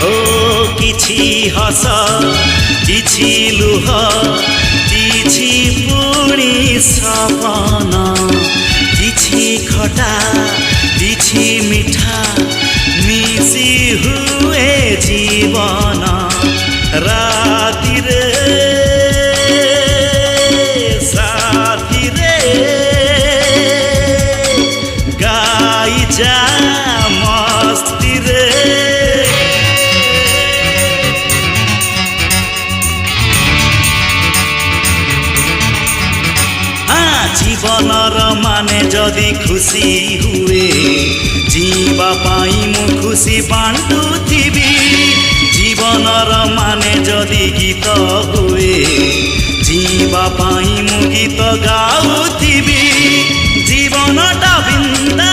ଓ କିଛି ହସ କିଛି ଲୁହ କିଛି ପୁଣି ସପନ କିଛି ଖଟା କିଛି ମିଠା ମିଶି ହୁଏ ଜୀବନ ରାତିରେ ସାଥିରେ ଗାଇ ଯା ମସ୍ତିରେ জীবনর মানে যদি খুশি হুয়ে জীবা পাই মু খুশি বাঁটুথিবি জীবনর মানে যদি গীত হুয়ে জীবা পাই মু গীত গাউথিবি জীবনটা বৃন্দা